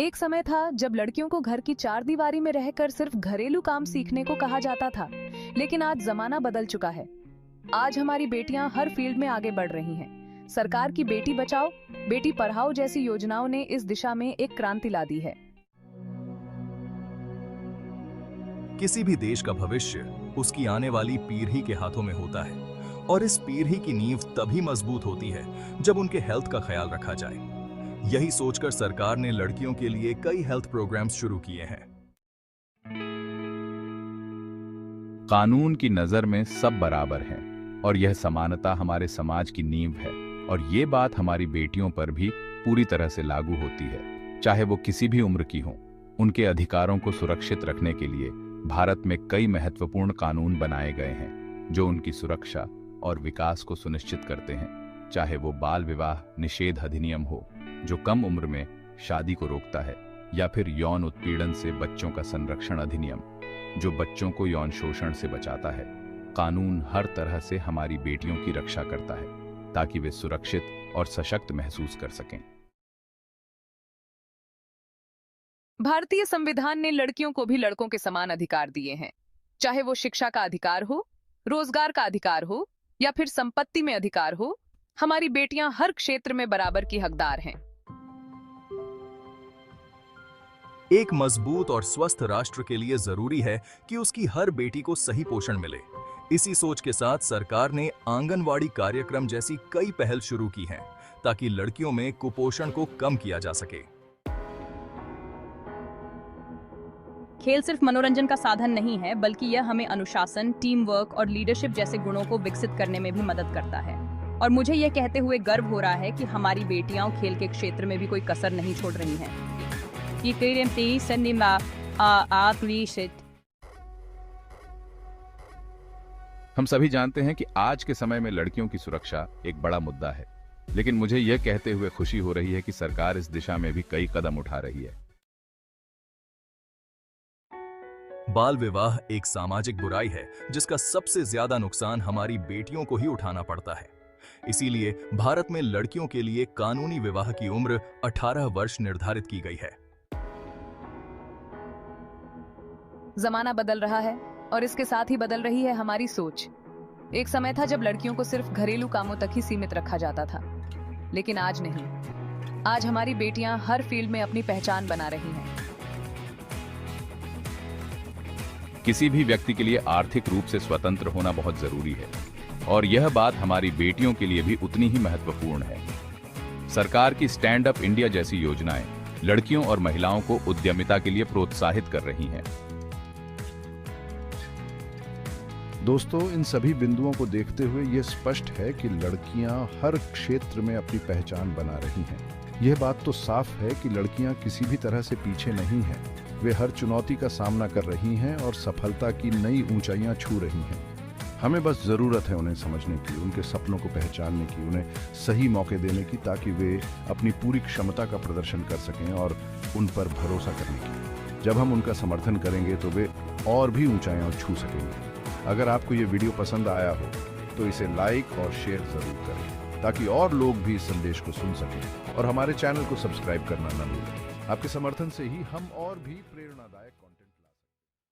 एक समय था जब लड़कियों को घर की चार दीवारी में रहकर सिर्फ घरेलू काम सीखने को कहा जाता था, लेकिन आज जमाना बदल चुका है। आज हमारी बेटियां हर फील्ड में आगे बढ़ रही हैं। सरकार की बेटी बचाओ, बेटी पढ़ाओ जैसी योजनाओं ने इस दिशा में एक क्रांति ला दी है। किसी भी देश का भविष्य उसकी आने वाली पीढ़ी के हाथों में होता है, और इस पीढ़ी की नींव तभी मजबूत होती है जब उनके हेल्थ का ख्याल रखा जाए। यही सोचकर सरकार ने लड़कियों के लिए कई हेल्थ प्रोग्राम्स शुरू किए हैं। कानून की नजर में सब बराबर हैं और यह समानता हमारे समाज की नींव है, और ये बात हमारी बेटियों पर भी पूरी तरह से लागू होती है, चाहे वो किसी भी उम्र की हों। उनके अधिकारों को सुरक्षित रखने के लिए भारत में कई महत्वपूर्ण कानून बनाए गए हैं जो उनकी सुरक्षा और विकास को सुनिश्चित करते हैं, चाहे वो बाल विवाह निषेध अधिनियम हो जो कम उम्र में शादी को रोकता है, या फिर यौन उत्पीड़न से बच्चों का संरक्षण अधिनियम जो बच्चों को यौन शोषण से बचाता है। कानून हर तरह से हमारी बेटियों की रक्षा करता है ताकि वे सुरक्षित और सशक्त महसूस कर सकें। भारतीय संविधान ने लड़कियों को भी लड़कों के समान अधिकार दिए हैं, चाहे वो शिक्षा का अधिकार हो, रोजगार का अधिकार हो या फिर संपत्ति में अधिकार हो। हमारी बेटियां हर क्षेत्र में बराबर की हकदार हैं। एक मजबूत और स्वस्थ राष्ट्र के लिए जरूरी है कि उसकी हर बेटी को सही पोषण मिले। इसी सोच के साथ सरकार ने आंगनवाड़ी कार्यक्रम जैसी कई पहल शुरू की हैं ताकि लड़कियों में कुपोषण को कम किया जा सके। खेल सिर्फ मनोरंजन का साधन नहीं है, बल्कि यह हमें अनुशासन, टीम वर्क और लीडरशिप जैसे गुणों को विकसित करने में भी मदद करता है। और मुझे यह कहते हुए गर्व हो रहा है कि हमारी बेटियां खेल के क्षेत्र में भी कोई कसर नहीं छोड़ रही हैं। हम सभी जानते हैं कि आज के समय में लड़कियों की सुरक्षा एक बड़ा मुद्दा है, लेकिन मुझे यह कहते हुए खुशी हो रही है कि सरकार इस दिशा में भी कई कदम उठा रही है। बाल विवाह एक सामाजिक बुराई है जिसका सबसे ज्यादा नुकसान हमारी बेटियों को ही उठाना पड़ता है। इसीलिए भारत में लड़कियों के लिए कानूनी विवाह की उम्र 18 वर्ष निर्धारित की गई है। जमाना बदल रहा है और इसके साथ ही बदल रही है हमारी सोच। एक समय था जब लड़कियों को सिर्फ घरेलू कामों तक ही सीमित रखा जाता था, लेकिन आज नहीं। आज हमारी बेटियां हर फील्ड में अपनी पहचान बना रही हैं। किसी भी व्यक्ति के लिए आर्थिक रूप से स्वतंत्र होना बहुत जरूरी है, और यह बात हमारी बेटियों के लिए भी उतनी ही महत्वपूर्ण है। सरकार की स्टैंड अप इंडिया जैसी योजनाएं लड़कियों और महिलाओं को उद्यमिता के लिए प्रोत्साहित कर रही हैं। दोस्तों, इन सभी बिंदुओं को देखते हुए ये स्पष्ट है कि लड़कियां हर क्षेत्र में अपनी पहचान बना रही हैं। यह बात तो साफ है कि लड़कियां किसी भी तरह से पीछे नहीं हैं। वे हर चुनौती का सामना कर रही हैं और सफलता की नई ऊंचाइयां छू रही हैं। हमें बस ज़रूरत है उन्हें समझने की, उनके सपनों को पहचानने की, उन्हें सही मौके देने की, ताकि वे अपनी पूरी क्षमता का प्रदर्शन कर सकें और उन पर भरोसा करने की। जब हम उनका समर्थन करेंगे तो वे और भी ऊंचाइयां छू सकेंगे। अगर आपको ये वीडियो पसंद आया हो तो इसे लाइक और शेयर ज़रूर करें ताकि और लोग भी इस संदेश को सुन सकें, और हमारे चैनल को सब्सक्राइब करना न भूलें। आपके समर्थन से ही हम और भी प्रेरणादायक